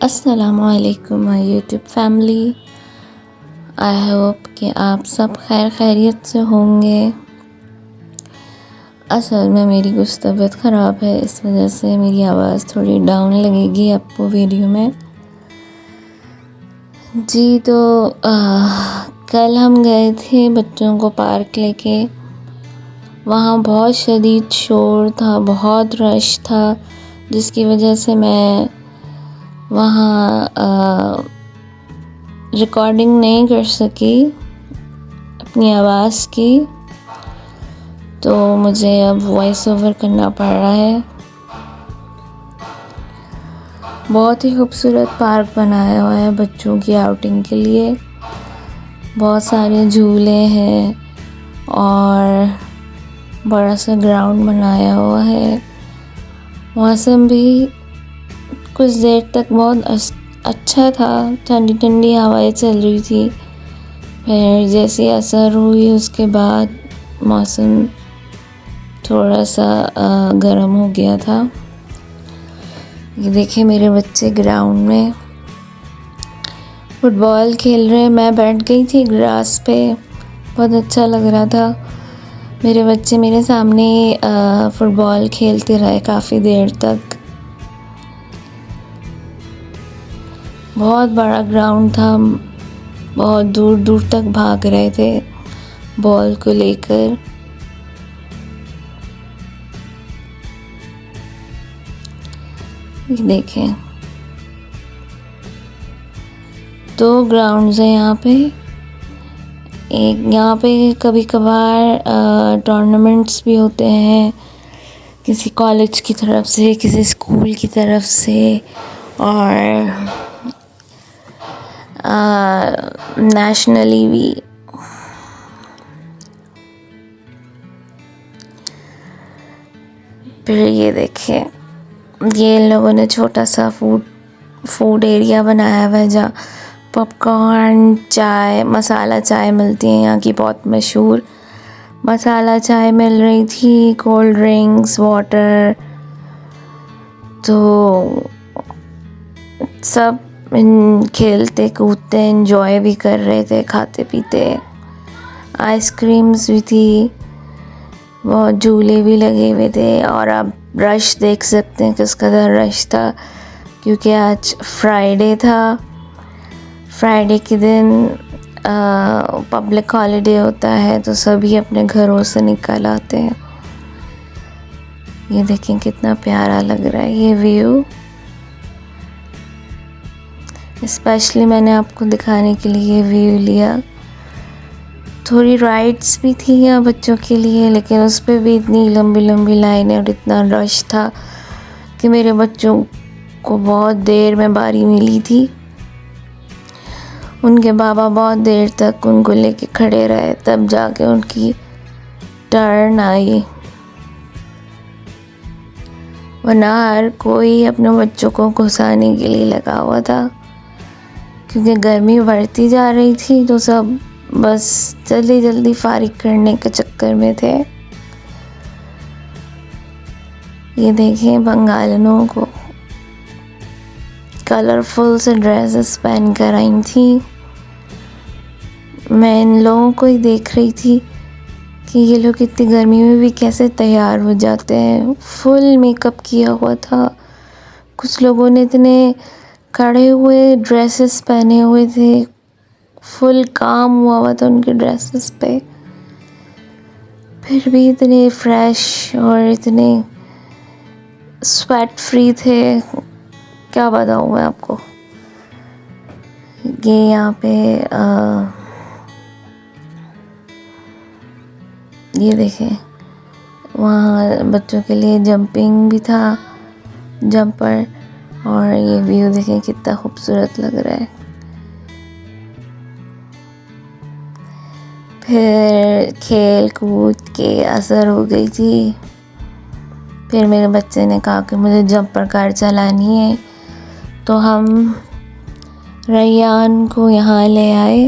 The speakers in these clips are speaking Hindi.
अस्सलामुअलैकुम my YouTube family. I hope कि आप सब खैरियत से होंगे। असल में मेरी कुछ तबीयत ख़राब है, इस वजह से मेरी आवाज़ थोड़ी डाउन लगेगी आपको वीडियो में। जी तो कल हम गए थे बच्चों को पार्क लेके। वहाँ बहुत शदीद शोर था, बहुत रश था, जिसकी वजह से मैं वहाँ रिकॉर्डिंग नहीं कर सकी अपनी आवाज़ की, तो मुझे अब वॉइस ओवर करना पड़ रहा है। बहुत ही खूबसूरत पार्क बनाया हुआ है बच्चों की आउटिंग के लिए। बहुत सारे झूले हैं और बड़ा सा ग्राउंड बनाया हुआ है। मौसम भी कुछ देर तक बहुत अच्छा था, ठंडी ठंडी हवाएं चल रही थी। फिर जैसे असर हुई उसके बाद मौसम थोड़ा सा गर्म हो गया था। ये देखिए मेरे बच्चे ग्राउंड में फुटबॉल खेल रहे हैं। मैं बैठ गई थी ग्रास पे, बहुत अच्छा लग रहा था। मेरे बच्चे मेरे सामने फुटबॉल खेलते रहे काफ़ी देर तक। बहुत बड़ा ग्राउंड था, बहुत दूर दूर तक भाग रहे थे बॉल को लेकर। ये देखें, 2 ग्राउंड्स हैं यहाँ पे। एक यहाँ पे कभी कभार टूर्नामेंट्स भी होते हैं, किसी कॉलेज की तरफ से, किसी स्कूल की तरफ से, और नेशनली भी। फिर ये देखें, ये इन लोगों ने छोटा सा फूड एरिया बनाया हुआ है जहाँ पॉपकॉर्न, चाय, मसाला चाय मिलती है। यहाँ की बहुत मशहूर मसाला चाय मिल रही थी, कोल्ड ड्रिंक्स, वाटर। तो सब खेलते कूदते एंजॉय भी कर रहे थे, खाते पीते। आइसक्रीम्स भी थी, बहुत झूले भी लगे हुए थे। और आप रश देख सकते हैं किस कदर रश था, क्योंकि आज फ्राइडे था। फ्राइडे के दिन पब्लिक हॉलीडे होता है, तो सभी अपने घरों से निकल आते हैं। ये देखें कितना प्यारा लग रहा है ये व्यू। स्पेशली मैंने आपको दिखाने के लिए ये व्यू लिया। थोड़ी राइड्स भी थी यहाँ बच्चों के लिए, लेकिन उस पर भी इतनी लंबी लंबी लाइनें और इतना रश था कि मेरे बच्चों को बहुत देर में बारी मिली थी। उनके बाबा बहुत देर तक उनको लेके खड़े रहे, तब जाके उनकी टर्न आई। वरना हर कोई अपने बच्चों को घुसाने के लिए लगा हुआ था, क्योंकि गर्मी बढ़ती जा रही थी, तो सब बस जल्दी जल्दी फारिग करने के चक्कर में थे। ये देखें, बंगालिनों को कलरफुल से ड्रेसेस पहन कर आई थी। मैं इन लोगों को ही देख रही थी कि ये लोग इतनी गर्मी में भी कैसे तैयार हो जाते हैं। फुल मेकअप किया हुआ था। कुछ लोगों ने इतने खड़े हुए ड्रेसेस पहने हुए थे, फुल काम हुआ था उनके ड्रेसेस पे, फिर भी इतने फ्रेश और इतने स्वेट फ्री थे, क्या बताऊँ मैं आपको। ये यहाँ पे ये देखें, वहाँ बच्चों के लिए जंपिंग भी था, जंपर। और ये व्यू देखें कितना खूबसूरत लग रहा है। फिर खेल कूद के असर हो गई थी। फिर मेरे बच्चे ने कहा कि मुझे जंपर कार चलानी है, तो हम रैयान को यहाँ ले आए।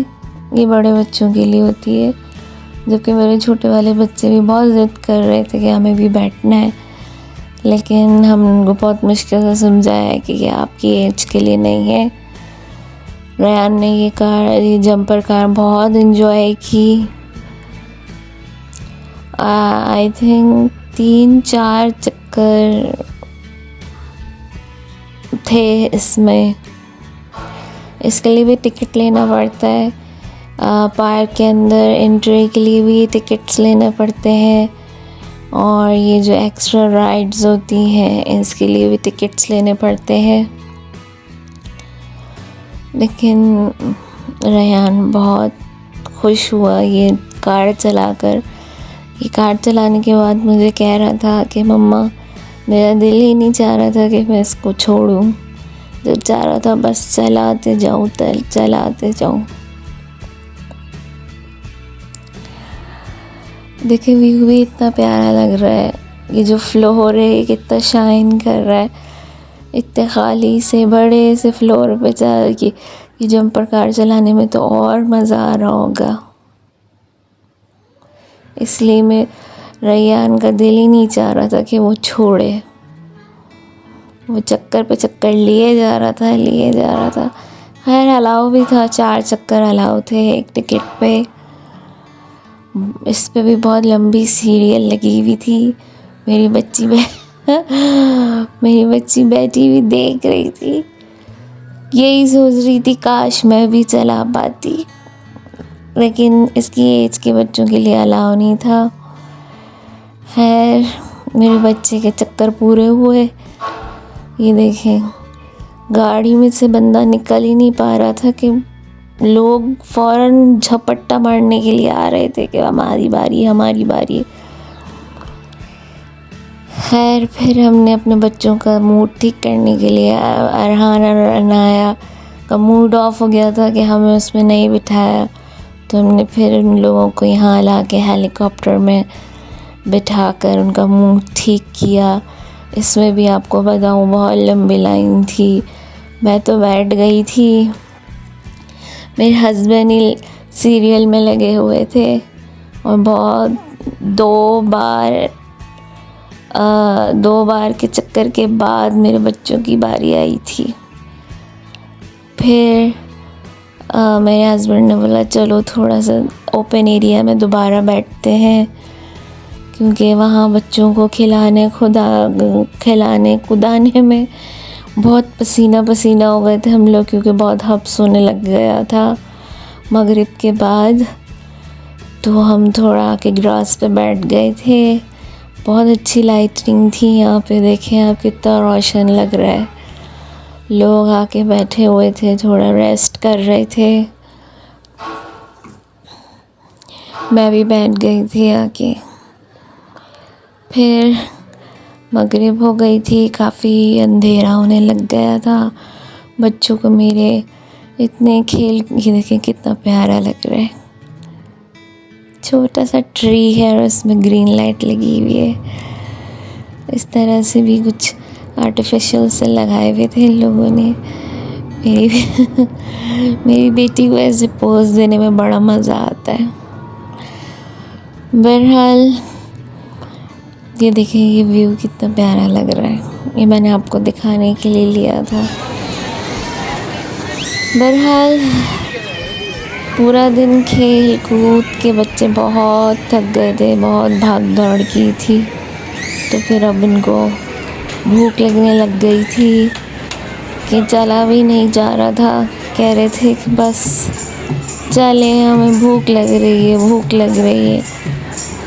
ये बड़े बच्चों के लिए होती है, जबकि मेरे छोटे वाले बच्चे भी बहुत ज़िद कर रहे थे कि हमें भी बैठना है। लेकिन हम उनको बहुत मुश्किल से समझाया कि ये आपकी एज के लिए नहीं है। रेयान ने ये जंपर कार बहुत इन्जॉय की। आई थिंक 3-4 चक्कर थे इसमें। इसके लिए भी टिकट लेना पड़ता है। पार्क के अंदर एंट्री के लिए भी टिकट्स लेने पड़ते हैं, और ये जो एक्स्ट्रा राइड्स होती हैं इसके लिए भी टिकट्स लेने पड़ते हैं। लेकिन रेयान बहुत खुश हुआ ये कार चलाकर। ये कार चलाने के बाद मुझे कह रहा था कि मम्मा, मेरा दिल ही नहीं चाह रहा था कि मैं इसको छोड़ूं। दिल चाह रहा था बस चलाते जाऊं, चलाते जाऊं। देखिए व्यू भी इतना प्यारा लग रहा है। ये जो फ्लोर है कितना शाइन कर रहा है। इतने खाली से बड़े से फ्लोर पे चल के ये जंपर कार चलाने में तो और मज़ा आ रहा होगा। इसलिए मैं रेयान का दिल ही नहीं चाह रहा था कि वो छोड़े। वो चक्कर पे चक्कर लिए जा रहा था। खैर अलाउ भी था, 4 चक्कर अलाउ थे एक टिकट पे। इस पे भी बहुत लंबी सीरियल लगी हुई थी। मेरी बच्ची बैठी हुई देख रही थी। यही सोच रही थी काश मैं भी चला पाती, लेकिन इसकी एज के बच्चों के लिए अलाउ नहीं था। खैर मेरे बच्चे के चक्कर पूरे हुए। ये देखें, गाड़ी में से बंदा निकल ही नहीं पा रहा था कि लोग फ़ौरन झपट्टा मारने के लिए आ रहे थे कि हमारी बारी। खैर फिर हमने अपने बच्चों का मूड ठीक करने के लिए, अरहान और अनाया का मूड ऑफ हो गया था कि हमें उसमें नहीं बिठाया, तो हमने फिर उन लोगों को यहाँ ला के हेलीकॉप्टर में बिठाकर उनका मूड ठीक किया। इसमें भी आपको बताऊँ बहुत लंबी लाइन थी। मैं तो बैठ गई थी। मेरे हस्बैंड ही सीरियल में लगे हुए थे, और बहुत 2 बार के चक्कर के बाद मेरे बच्चों की बारी आई थी। फिर मेरे हस्बैंड ने बोला चलो थोड़ा सा ओपन एरिया में दोबारा बैठते हैं, क्योंकि वहाँ बच्चों को खिलाने कुदाने में बहुत पसीना हो गए थे हम लोग, क्योंकि बहुत हब्स होने लग गया था मगरिब के बाद। तो हम थोड़ा आके ग्रास पे बैठ गए थे। बहुत अच्छी लाइटिंग थी यहाँ पे। देखें आप कितना रोशन लग रहा है। लोग आके बैठे हुए थे, थोड़ा रेस्ट कर रहे थे। मैं भी बैठ गई थी आके। फिर मगरिब हो गई थी, काफ़ी अंधेरा होने लग गया था। बच्चों को मेरे इतने खेल, ये देखें कितना प्यारा लग रहा है। छोटा सा ट्री है और उसमें ग्रीन लाइट लगी हुई है। इस तरह से भी कुछ आर्टिफिशियल से लगाए हुए थे इन लोगों ने। मेरी बेटी को ऐसे पोज देने में बड़ा मज़ा आता है। बहरहाल ये देखें, ये व्यू कितना प्यारा लग रहा है। ये मैंने आपको दिखाने के लिए लिया था। बहरहाल पूरा दिन खेल कूद के बच्चे बहुत थक गए थे, बहुत भाग दौड़ की थी। तो फिर अब इनको भूख लगने लग गई थी कि चला भी नहीं जा रहा था। कह रहे थे कि बस चले, हमें भूख लग रही है।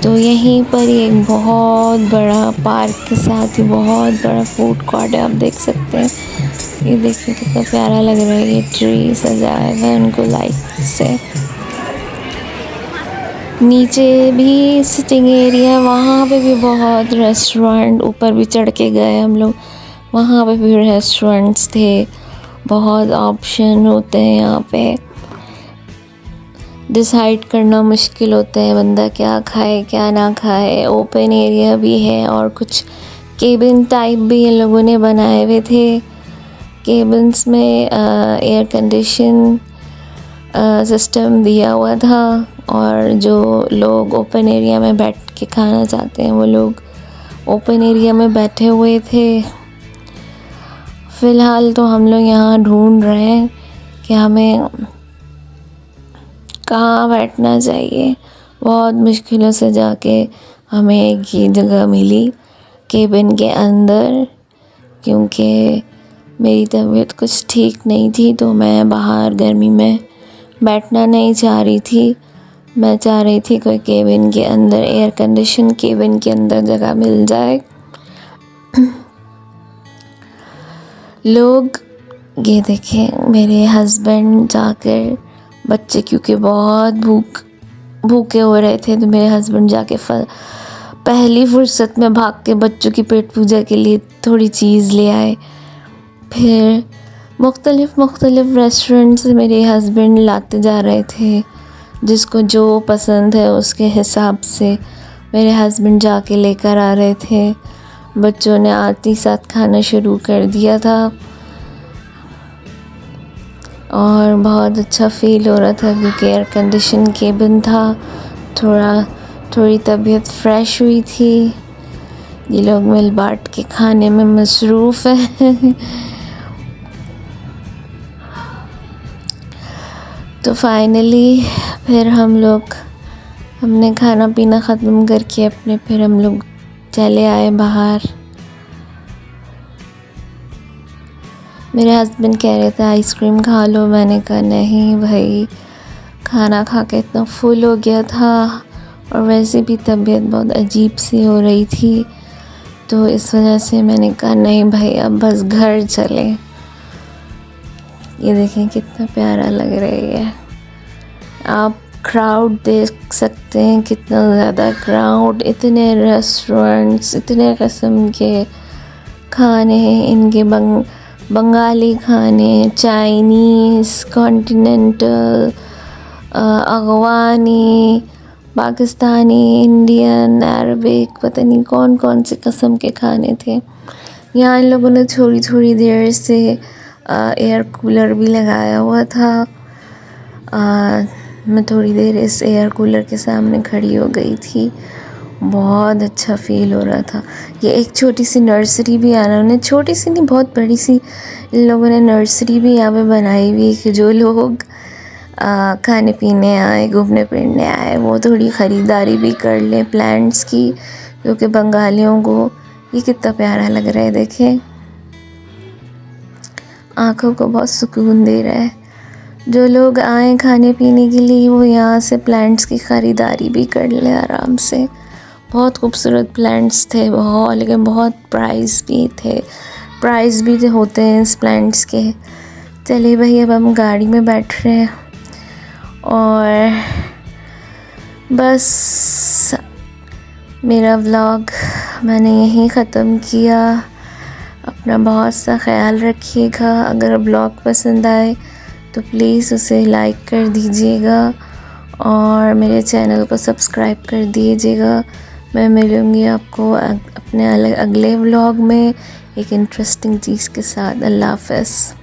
तो यहीं पर ही एक बहुत बड़ा पार्क के साथ ही बहुत बड़ा फूड कोर्ट है, आप देख सकते हैं। ये देखिए कितना प्यारा लग रहा है। ये ट्री सजाया हुआ है उनको लाइट से। नीचे भी सिटिंग एरिया, वहाँ पे भी बहुत रेस्टोरेंट, ऊपर भी चढ़ के गए हम लोग, वहाँ पे भी रेस्टोरेंट्स थे। बहुत ऑप्शन होते हैं यहाँ पे। डिसाइड करना मुश्किल होता है बंदा क्या खाए क्या ना खाए। ओपन एरिया भी है और कुछ केबिन टाइप भी इन लोगों ने बनाए हुए थे। केबिन्स में एयर कंडीशन सिस्टम दिया हुआ था, और जो लोग ओपन एरिया में बैठ के खाना चाहते हैं वो लोग ओपन एरिया में बैठे हुए थे। फ़िलहाल तो हम लोग यहाँ ढूंढ रहे हैं कि हमें कहाँ बैठना चाहिए। बहुत मुश्किलों से जाके हमें एक ये जगह मिली केबिन के अंदर, क्योंकि मेरी तबीयत कुछ ठीक नहीं थी तो मैं बाहर गर्मी में बैठना नहीं चाह रही थी। मैं चाह रही थी कोई केबिन के अंदर, एयर कंडीशन केबिन के अंदर जगह मिल जाए। लोग ये देखें, मेरे हस्बैंड जाकर बच्चे क्योंकि बहुत भूखे हो रहे थे तो मेरे हस्बैंड जाके पहली फुर्सत में भाग के बच्चों की पेट पूजा के लिए थोड़ी चीज़ ले आए। फिर मुख्तलिफ़ रेस्टोरेंट से मेरे हस्बैंड लाते जा रहे थे, जिसको जो पसंद है उसके हिसाब से मेरे हस्बैंड जाके लेकर आ रहे थे। बच्चों ने आते ही साथ खाना शुरू कर दिया था और बहुत अच्छा फ़ील हो रहा था क्योंकि एयर कंडीशन केबिन था। थोड़ी तबीयत फ़्रेश हुई थी। ये लोग मिल बांट के खाने में मसरूफ़ हैं। तो फाइनली फिर हमने खाना पीना ख़त्म करके फिर हम लोग चले आए बाहर। मेरे हस्बैंड कह रहे थे आइसक्रीम खा लो, मैंने कहा नहीं भाई, खाना खा के इतना फुल हो गया था और वैसे भी तबीयत बहुत अजीब सी हो रही थी, तो इस वजह से मैंने कहा नहीं भाई अब बस घर चले। ये देखें कितना प्यारा लग रही है। आप क्राउड देख सकते हैं, कितना ज़्यादा क्राउड, इतने रेस्टोरेंट्स, इतने किस्म के खाने हैं इनके, बंगाली खाने, Chinese, continental, Afghani, Pakistani, Indian, Arabic, पता नहीं कौन कौन से किस्म के खाने थे। यहाँ इन लोगों ने थोड़ी देर से एयर कूलर भी लगाया हुआ था। मैं थोड़ी देर इस एयर कूलर के सामने खड़ी हो गई थी, बहुत अच्छा फ़ील हो रहा था। ये एक छोटी सी नर्सरी भी उन्होंने, छोटी सी नहीं बहुत बड़ी सी, इन लोगों ने नर्सरी भी यहाँ पे बनाई हुई कि जो लोग खाने पीने आए, घूमने फिरने आए, वो थोड़ी ख़रीदारी भी कर लें प्लांट्स की, क्योंकि बंगालियों को ये कितना प्यारा लग रहा है। देखें, आँखों को बहुत सुकून दे रहा है। जो लोग आए खाने पीने के लिए वो यहाँ से प्लांट्स की ख़रीदारी भी कर लें आराम से। बहुत खूबसूरत प्लांट्स थे बहुत, लेकिन बहुत प्राइस भी होते हैं इस प्लांट्स के। चलिए भाई अब हम गाड़ी में बैठ रहे हैं और बस मेरा व्लॉग मैंने यहीं ख़त्म किया। अपना बहुत सा ख्याल रखिएगा। अगर व्लॉग पसंद आए तो प्लीज़ उसे लाइक कर दीजिएगा और मेरे चैनल को सब्सक्राइब कर दीजिएगा। मैं मिलूँगी आपको अपने अगले व्लॉग में एक इंटरेस्टिंग चीज़ के साथ। अल्लाह हाफ़िज़।